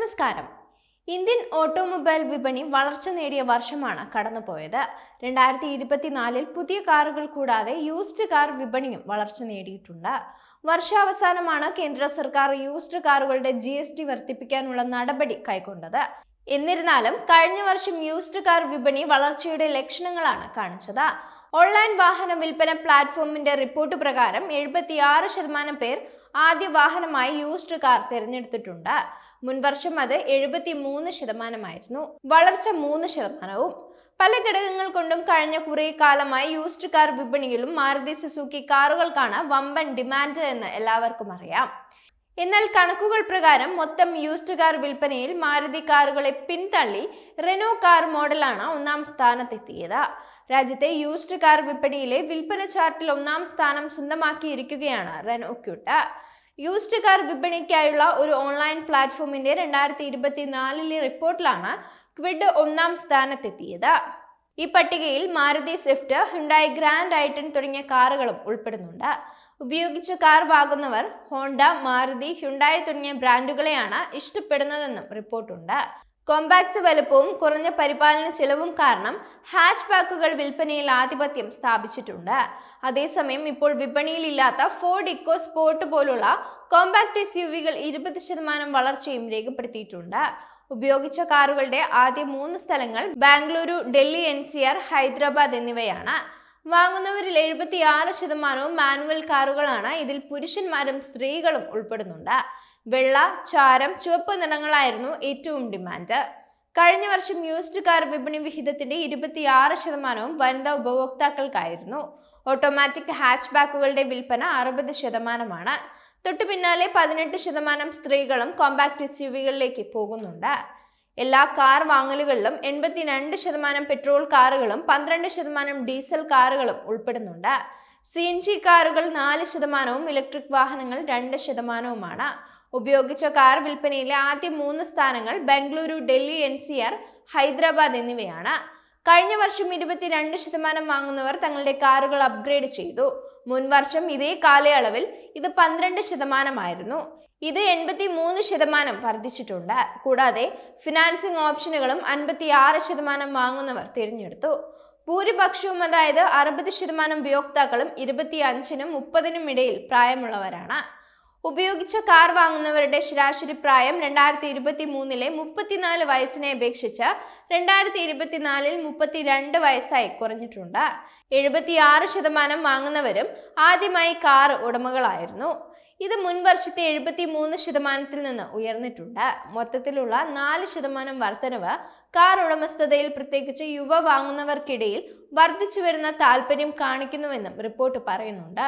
നമസ്കാരം. Indian automobile വിപണി വളർച്ച നേടിയ വർഷമാണ് കടന്നുപോയത്. 2024 പുതിയ കാറുകൾ കൂടാതെ യൂസ്ഡ് കാർ വിപണിയും വളർച്ച നേടിയിട്ടുണ്ട്. വർഷാവസാനമാണ് കേന്ദ്ര സർക്കാർ യൂസ്ഡ് കാറുകളുടെ GST വർദ്ധിപ്പിക്കാനുള്ള നടപടി കൈക്കൊണ്ടത്. എന്നിരുന്നാലും കഴിഞ്ഞ വർഷം യൂസ്ഡ് കാർ വിപണി വളർച്ചയുടെ ലക്ഷണങ്ങളാണ് കാണിച്ചത്. ഓൺലൈൻ വാഹന വിൽപ്പന പ്ലാറ്റ്ഫോമിന്റെ റിപ്പോർട്ട് പ്രകാരം 76% പേർ ആദ്യ വാഹനമായി യൂസ്ഡ് കാർ തിരഞ്ഞെടുത്തിട്ടുണ്ട്. മുൻവർഷം അത് 73%. വളർച്ച 3%. പല ഘടകങ്ങൾ കൊണ്ടും കഴിഞ്ഞ കുറെ കാലമായി യൂസ്ഡ് കാർ വിപണിയിലും മാരുതി സുസുക്കി കാറുകൾക്കാണ് വമ്പൻ ഡിമാൻഡ് എന്ന് എല്ലാവർക്കും അറിയാം. എന്നാൽ കണക്കുകൾ പ്രകാരം മൊത്തം യൂസ്ഡ് കാർ വിൽപ്പനയിൽ മാരുതി കാറുകളെ പിന്തള്ളി റെനോ കാർ മോഡലാണ് ഒന്നാം സ്ഥാനത്തെത്തിയത്. രാജ്യത്തെ യൂസ്ഡ് കാർ വിപണിയിലെ വിൽപ്പന ചാർട്ടിൽ ഒന്നാം സ്ഥാനം സ്വന്തമാക്കിയിരിക്കുകയാണ് റെനോ ക്വിഡ്. യൂസ്ഡ് കാർ വിപണിക്കായുള്ള ഒരു ഓൺലൈൻ പ്ലാറ്റ്ഫോമിന്റെ 2024 റിപ്പോർട്ടിലാണ് ക്വിഡ് ഒന്നാം സ്ഥാനത്തെത്തിയത്. ഈ പട്ടികയിൽ മാരുതി സ്വിഫ്റ്റ്, ഹ്യുണ്ടായി ഗ്രാൻഡ് ഐ10 തുടങ്ങിയ കാറുകളും ഉൾപ്പെടുന്നുണ്ട്. ഉപയോഗിച്ച കാർ വാങ്ങുന്നവർ ഹോണ്ട, മാരുതി, ഹ്യുണ്ടായി തുടങ്ങിയ ബ്രാൻഡുകളെയാണ് ഇഷ്ടപ്പെടുന്നതെന്നും റിപ്പോർട്ടുണ്ട്. കോമ്പാക്ട് വലുപ്പവും കുറഞ്ഞ പരിപാലന ചെലവും കാരണം ഹാച്ച് ബാക്കുകൾ വിൽപ്പനയിൽ ആധിപത്യം സ്ഥാപിച്ചിട്ടുണ്ട്. അതേസമയം ഇപ്പോൾ വിപണിയിലില്ലാത്ത ഫോർഡ് ഇക്കോ സ്പോർട്ട് പോലുള്ള കോമ്പാക്ട് SUVകൾ 20% വളർച്ചയും രേഖപ്പെടുത്തിയിട്ടുണ്ട്. ഉപയോഗിച്ച കാറുകളുടെ ആദ്യ 3 സ്ഥലങ്ങൾ ബാംഗ്ലൂരു, ഡൽഹി NCR, ഹൈദരാബാദ് എന്നിവയാണ്. വാങ്ങുന്നവരിൽ 76% മാനുവൽ കാറുകളാണ്. ഇതിൽ പുരുഷന്മാരും സ്ത്രീകളും ഉൾപ്പെടുന്നുണ്ട്. വെള്ള, ചാരം, ചുവപ്പ് നിറങ്ങളായിരുന്നു ഏറ്റവും ഡിമാൻഡ്. കഴിഞ്ഞ വർഷം യൂസ്ഡ് കാർ വിപണി വിഹിതത്തിന്റെ 26% വനിതാ ഉപഭോക്താക്കൾക്കായിരുന്നു. ഓട്ടോമാറ്റിക് ഹാച്ച് ബാക്കുകളുടെ വിൽപ്പന 60%. തൊട്ടു പിന്നാലെ 18% സ്ത്രീകളും കോമ്പാക്ട് SUVകളിലേക്ക് പോകുന്നുണ്ട്. എല്ലാ കാർ വാങ്ങലുകളിലും 82% പെട്രോൾ കാറുകളും 12% ഡീസൽ കാറുകളും ഉൾപ്പെടുന്നുണ്ട്. CNG കാറുകൾ 4%, ഇലക്ട്രിക് വാഹനങ്ങൾ 2%. ഉപയോഗിച്ച കാർ വിൽപ്പനയിലെ ആദ്യ 3 സ്ഥാനങ്ങൾ ബംഗളൂരു, ഡൽഹി NCR, ഹൈദരാബാദ് എന്നിവയാണ്. കഴിഞ്ഞ വർഷം 22% വാങ്ങുന്നവർ തങ്ങളുടെ കാറുകൾ അപ്ഗ്രേഡ് ചെയ്തു. മുൻവർഷം ഇതേ കാലയളവിൽ ഇത് 12%. ഇത് 83% വർദ്ധിച്ചിട്ടുണ്ട്. കൂടാതെ ഫിനാൻസിംഗ് ഓപ്ഷനുകളും 56% വാങ്ങുന്നവർ തിരഞ്ഞെടുത്തു. ഭൂരിപക്ഷവും, അതായത് 60% ഉപയോക്താക്കളും 25-നും 30-നും ഇടയിൽ പ്രായമുള്ളവരാണ്. ഉപയോഗിച്ച കാർ വാങ്ങുന്നവരുടെ ശരാശരി പ്രായം 2023 34 വയസ്സിനെ അപേക്ഷിച്ച് 2024 32 വയസ്സായി കുറഞ്ഞിട്ടുണ്ട്. 76% വാങ്ങുന്നവരും ആദ്യമായി കാർ ഉടമകളായിരുന്നു. ഇത് മുൻവർഷത്തെ 73%-ൽ നിന്ന് ഉയർന്നിട്ടുണ്ട്. മൊത്തത്തിലുള്ള 4% വർധനവ് കാർ ഉടമസ്ഥതയിൽ പ്രത്യേകിച്ച് യുവ വാങ്ങുന്നവർക്കിടയിൽ വർദ്ധിച്ചു വരുന്ന താല്പര്യം കാണിക്കുന്നുവെന്നും റിപ്പോർട്ട് പറയുന്നുണ്ട്.